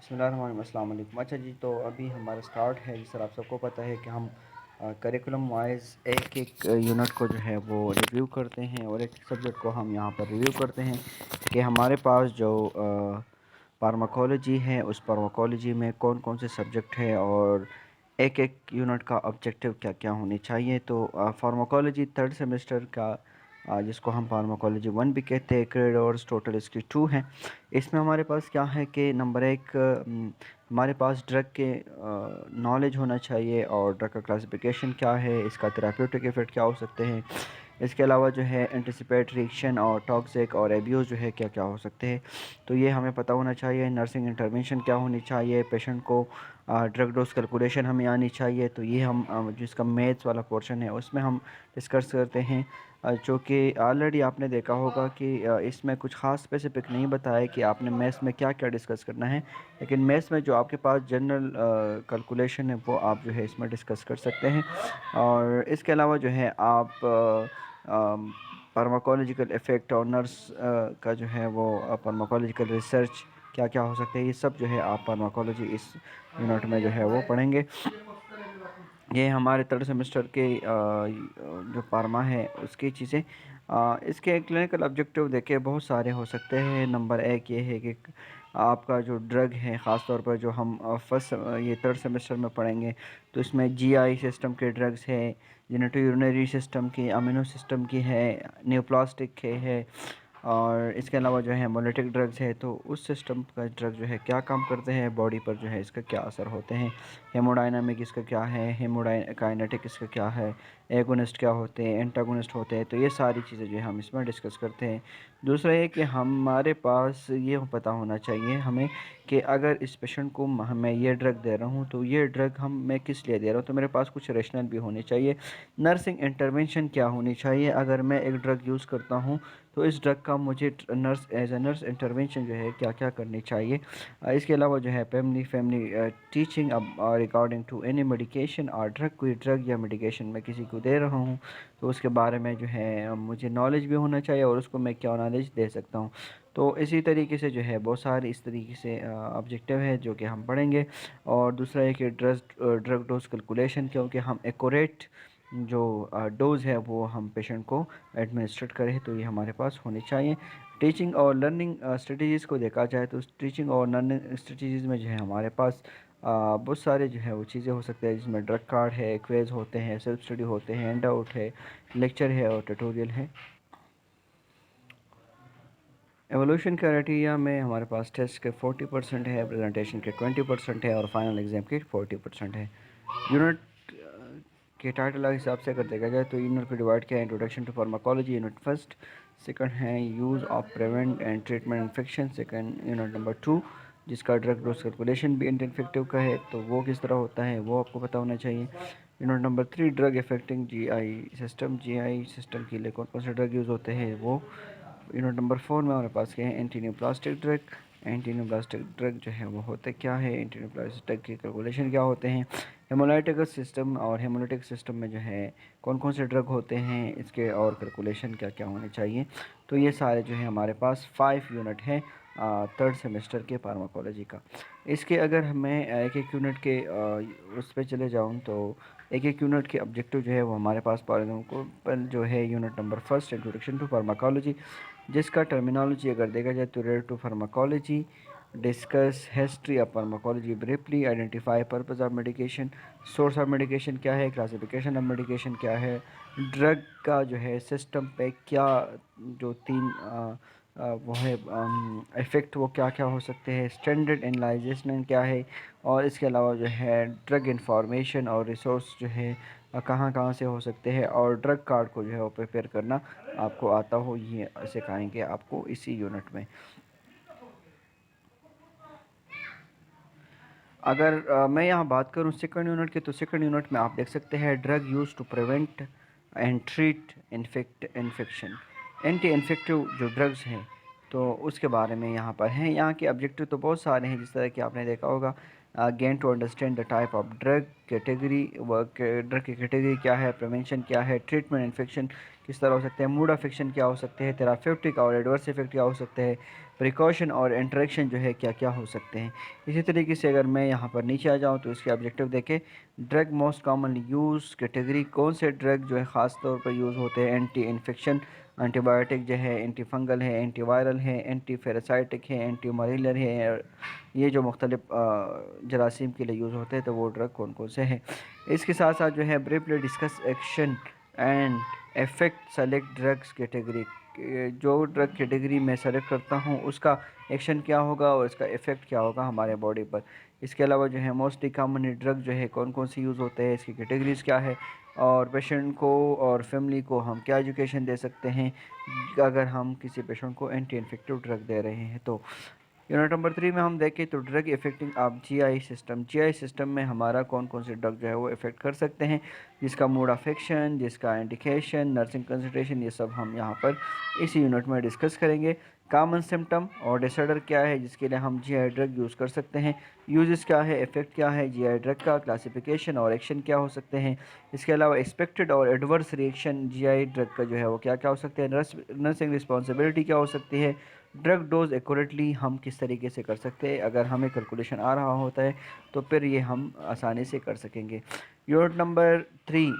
बिस्मिल्लाहिर्रहमानिर्रहीम। अस्सलाम वालेकुम। अच्छा जी, तो अभी हमारा स्टार्ट है। जिस तरह आप सबको पता है कि हम करिकुलम वाइज एक एक यूनिट को जो है वो रिव्यू करते हैं और एक सब्जेक्ट को हम यहाँ पर रिव्यू करते हैं कि हमारे पास जो फार्माकोलॉजी है उस फार्माकोलॉजी में कौन कौन से सब्जेक्ट है और एक एक यूनिट का ऑब्जेक्टिव क्या क्या होने चाहिए। तो फार्माकोलॉजी थर्ड सेमेस्टर का जिसको हम फार्माकोलॉजी वन भी कहते हैं, क्रेडिट्स टोटल इसकी टू हैं। इसमें हमारे पास क्या है कि नंबर एक हमारे पास ड्रग के नॉलेज होना चाहिए और ड्रग का क्लासिफिकेशन क्या है, इसका थेराप्यूटिक इफ़ेक्ट क्या हो सकते हैं। इसके अलावा जो है एंटिसिपेट रिएक्शन और टॉक्सिक और एब्यूज़ जो है क्या क्या हो सकते हैं, तो ये हमें पता होना चाहिए। नर्सिंग इंटरवेंशन क्या होनी चाहिए, पेशेंट को ड्रग डोज कैलकुलेशन हमें आनी चाहिए। तो ये हम जिसका मैथ्स वाला पोर्शन है उसमें हम डिस्कस करते हैं। जो कि ऑलरेडी आपने देखा होगा कि इसमें कुछ ख़ास स्पेसिफिक नहीं बताया कि आपने मैथ्स में क्या क्या डिस्कस करना है, लेकिन मैथ्स में जो आपके पास जनरल कैलकुलेशन है वो आप जो है इसमें डिस्कस कर सकते हैं। और इसके अलावा जो है आप फार्माकोलॉजिकल इफ़ेक्ट और नर्स का जो है वो फार्माकोलॉजिकल रिसर्च क्या क्या हो सकते हैं, ये सब जो है आप फार्माकोलॉजी इस यूनिट में जो है वो पढ़ेंगे। ये हमारे थर्ड सेमेस्टर के जो फार्मा है उसकी चीज़ें। इसके क्लिनिकल ऑब्जेक्टिव देखे बहुत सारे हो सकते हैं। नंबर एक ये है कि आपका जो ड्रग है, ख़ास तौर पर जो हम फर्स्ट ये थर्ड सेमेस्टर में पढ़ेंगे, तो इसमें जीआई सिस्टम के ड्रग्स है, जेनेटो यूरिनरी सिस्टम की, अमीनो सिस्टम की है, न्यूप्लास्टिक के है, और इसके अलावा जो है हेमोलिटिक ड्रग्स है। तो उस सिस्टम का ड्रग जो है क्या काम करते हैं बॉडी पर, जो है इसका क्या असर होते हैं, हेमोडाइनामिक इसका क्या है, हेमोडाइनाकाइनेटिक इसका क्या है, एगोनिस्ट क्या होते हैं, एंटागोनिस्ट होते हैं। तो ये सारी चीज़ें जो है हम इसमें डिस्कस करते हैं। दूसरा ये कि हमारे पास ये पता होना चाहिए हमें कि अगर इस पेशेंट को मैं ये ड्रग दे रहा हूँ तो ये ड्रग मैं किस लिए दे रहा हूँ, तो मेरे पास कुछ रेशनल भी होने चाहिए। नर्सिंग इंटरवेंशन क्या होनी चाहिए, अगर मैं एक ड्रग यूज़ करता हूँ तो इस ड्रग का मुझे nurse as a nurse intervention जो है क्या क्या करनी चाहिए। इसके अलावा जो है फैमिली टीचिंग अब रिगार्डिंग टू एनी मेडिकेशन और ड्रग, कोई ड्रग या मेडिकेशन मैं किसी को दे रहा हूँ तो उसके बारे में जो है मुझे नॉलेज भी होना चाहिए और उसको मैं क्या नॉलेज दे सकता हूँ। तो इसी तरीके से जो है बहुत सारे इस तरीके से ऑब्जेक्टिव है जो कि हम पढ़ेंगे। और दूसरा है कि ड्रग डोज कैलकुलेशन, क्योंकि हम एक्यूरेट जो डोज़ है वो हम पेशेंट को एडमिनिस्ट्रेट करें, तो ये हमारे पास होनी चाहिए। टीचिंग और लर्निंग स्ट्रेटजीज़ को देखा जाए तो टीचिंग और लर्निंग स्ट्रेटजीज़ में जो है हमारे पास बहुत सारे जो है वो चीज़ें हो सकते हैं, जिसमें ड्रग कार्ड है, क्वेज होते हैं, सेल्फ स्टडी होते हैं, हैंड आउट है, लेक्चर है और ट्यूटोरियल है। एवोल्यूशन क्राइटेरिया में हमारे पास टेस्ट के 40% है, प्रेजेंटेशन के 20% है और फाइनल एग्ज़ाम के 40% है। यूनिट के टाइटल के हिसाब से अगर देखा जाए तो यूनिट को डिवाइड किया है introduction to pharmacology unit first, second है use of prevent and treatment infection, second unit number two जिसका ड्रग डोज कैलकुलेशन भी एंटी इन्फेक्टिव का है, तो वो किस तरह होता है वो आपको पता होना चाहिए। Unit number three drug affecting GI system के लिए कौन कौन से ड्रग यूज़ होते हैं वो। यूनिट नंबर फोर में हमारे पास क्या है, एंटीन्यूप्लास्टिक ड्रग। एंटीन्यूप्लास्टिक ड्रग जो है वो होते क्या है, एंटीन्यूप्लास्टिक ड्रग के कैलकुलेशन क्या होते हैं, हेमोलाइटिक सिस्टम और हेमोलिटिक सिस्टम में जो है कौन कौन से ड्रग होते हैं, इसके और कैलकुलेशन क्या क्या होने चाहिए। तो ये सारे जो है हमारे पास 5 यूनिट हैं थर्ड सेमेस्टर के फार्माकोलॉजी का। इसके अगर मैं एक एक यूनिट के उस पर चले जाऊँ तो एक एक यूनिट के ऑब्जेक्टिव जो है वो हमारे पास पर जो है unit number first introduction to pharmacology, जिसका टर्मिनोलॉजी अगर देखा जाए तो related to pharmacology, discuss history of pharmacology briefly, identify purpose of medication, source of medication क्या है, क्लासिफिकेशन ऑफ मेडिकेशन क्या है, ड्रग का जो है सिस्टम पे क्या जो तीन वो है इफ़ेक्ट वो क्या क्या हो सकते हैं, स्टैंडर्ड एनालाइजेशन क्या है, और इसके अलावा जो है ड्रग इंफॉर्मेशन और रिसोर्स जो है कहाँ कहाँ से हो सकते हैं, और ड्रग कार्ड को जो है वो प्रिपेयर करना आपको आता हो, ये सिखाएंगे आपको इसी यूनिट में। अगर मैं यहाँ बात करूँ सेकंड यूनिट की, तो सेकंड यूनिट में आप देख सकते हैं drug use to prevent and treat infection, anti infective जो ड्रग्स हैं तो उसके बारे में यहाँ पर हैं। यहाँ के ऑब्जेक्टिव तो बहुत सारे हैं, जिस तरह कि आपने देखा होगा gain to understand the type of drug category, drug की कैटेगरी क्या है, प्रिवेंशन क्या है, ट्रीटमेंट इन्फेक्शन किस तरह हो सकते हैं, मूड अफेक्शन क्या हो सकते हैं, थेराप्यूटिक और एडवर्स इफेक्ट क्या हो सकते हैं, प्रिकॉशन और इंटरेक्शन जो है क्या क्या हो सकते हैं। इसी तरीके से अगर मैं यहाँ पर नीचे आ जाऊँ तो इसके ऑब्जेक्टिव देखें। Drug most commonly use category, कौन से ड्रग जो है ख़ास तौर पर यूज़ होते हैं। एंटी इन्फेक्शन, एंटीबायोटिक जो है, एंटी फंगल है, एंटी वायरल है, एंटी पैरासाइटिक है, एंटी मलेरियल है। ये जो मुख्तलिफ जरासीम के लिए यूज़ होते हैं, तो वो ड्रग कौन कौन से हैं। इसके साथ साथ जो है briefly discuss action and effect select drugs category. जो ड्रग कैटेगरी मैं सेलेक्ट करता हूँ उसका एक्शन क्या होगा और इसका इफ़ेक्ट क्या होगा हमारे बॉडी पर। इसके अलावा जो है मोस्टली कॉमन ड्रग जो है कौन कौन सी यूज़ होते हैं, इसकी कैटेगरीज़ क्या है, और पेशेंट को और फैमिली को हम क्या एजुकेशन दे सकते हैं अगर हम किसी पेशेंट को एंटी इन्फेक्टिव ड्रग दे रहे हैं। तो यूनिट नंबर 3 में हम देखें तो ड्रग इफेक्टिंग आप जीआई सिस्टम। जीआई सिस्टम में हमारा कौन कौन से ड्रग जो है वो इफ़ेक्ट कर सकते हैं, जिसका मोड ऑफ एक्शन, जिसका इंडिकेशन, नर्सिंग कंसल्टेशन, ये सब हम यहाँ पर इसी यूनिट में डिस्कस करेंगे। कॉमन सिम्टम और डिसऑर्डर क्या है जिसके लिए हम जीआई ड्रग यूज़ कर सकते हैं, यूजेस क्या है, इफेक्ट क्या है जीआई ड्रग का, क्लासिफिकेशन और एक्शन क्या हो सकते हैं। इसके अलावा एक्सपेक्टेड और एडवर्स रिएक्शन जीआई ड्रग का जो है वो क्या क्या हो सकते हैं, नर्सिंग रिस्पॉन्सिबिलिटी क्या हो सकती है, ड्रग डोज एक्यूरेटली हम किस तरीके से कर सकते हैं, अगर हमें कैलकुलेशन आ रहा होता है तो फिर ये हम आसानी से कर सकेंगे। यूनिट नंबर 3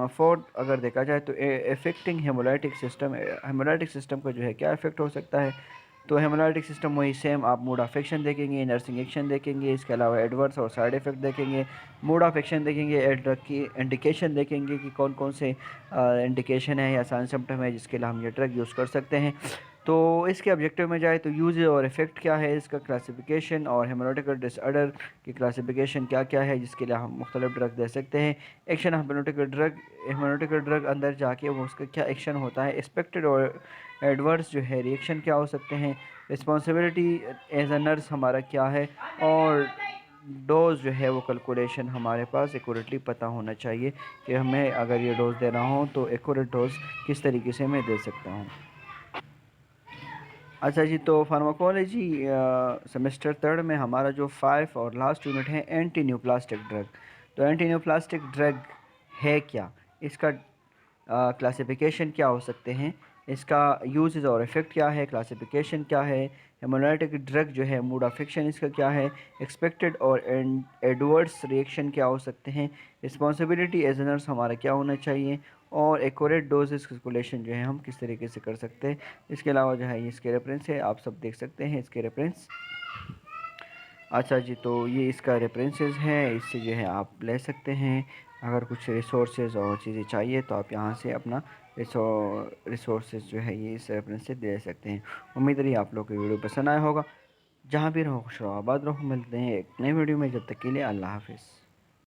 फोर्थ अगर देखा जाए तो affecting hemolytic system. Hemolytic system का जो है क्या इफेक्ट हो सकता है, तो हेमोलाइटिक सिस्टम वही सेम, आप मोड ऑफ एक्शन देखेंगे, नर्सिंग एक्शन देखेंगे, इसके अलावा एडवर्स और साइड इफ़ेक्ट देखेंगे, मोड ऑफ एक्शन देखेंगे, ड्रग की इंडिकेशन देखेंगे कि कौन कौन से इंडिकेशन है या साइन सिम्टम है जिसके लिए हम ये ड्रग यूज़ कर सकते हैं। तो इसके ऑब्जेक्टिव में जाए तो यूज और इफ़ेक्ट क्या है, इसका क्लासिफिकेशन और हेमोलॉजिकल डिसऑर्डर की क्लासिफिकेशन क्या क्या है जिसके लिए हम मुख्तलिफ ड्रग दे सकते हैं। एक्शन हेमोलॉजिकल ड्रग अंदर जाके वो उसका क्या एक्शन होता है, एक्सपेक्टेड और एडवर्स जो है रिएक्शन क्या हो सकते हैं, रिस्पॉन्सिबिलिटी एज अ नर्स हमारा क्या है, और डोज जो है वो कैलकुलेशन हमारे पास एक्यूरेटली पता होना चाहिए कि हमें अगर ये डोज़ देना हो तो एक्यूरेट डोज किस तरीके से मैं दे सकता हूँ। अच्छा जी, तो फार्माकोलॉजी सेमेस्टर थर्ड में हमारा जो 5 और लास्ट यूनिट है एंटी न्यूप्लास्टिक ड्रग। तो एंटी न्यूप्लास्टिक ड्रग है क्या, इसका क्लासिफिकेशन क्या हो सकते हैं, इसका यूजेस और इफ़ेक्ट क्या है, क्लासिफिकेशन क्या है, हेमोलाइटिक ड्रग जो है मोड ऑफ एक्शन इसका क्या है, एक्सपेक्टेड और एडवर्स रिएक्शन क्या हो सकते हैं, रिस्पॉन्सिबिलिटी एज नर्स हमारा क्या होना चाहिए, और एक्यूरेट डोजेस कैलकुलेशन जो है हम किस तरीके से कर सकते हैं। इसके अलावा जो है ये इसके रेफरेंस है, आप सब देख सकते हैं इसके रेफरेंस। अच्छा जी, तो ये इसका रेफरेंसेस है, इससे जो है आप ले सकते हैं। अगर कुछ रिसोर्सेज और चीज़ें चाहिए तो आप यहाँ से अपना रिसोर्सेज जो है ये इस रेफरेंस से ले सकते हैं। उम्मीद रही आप लोग को वीडियो पसंद आया होगा। जहाँ भी रहो खुश रहो आबाद रहो, मिलते हैं एक नई वीडियो में, जब तक के लिए अल्लाह हाफिज़।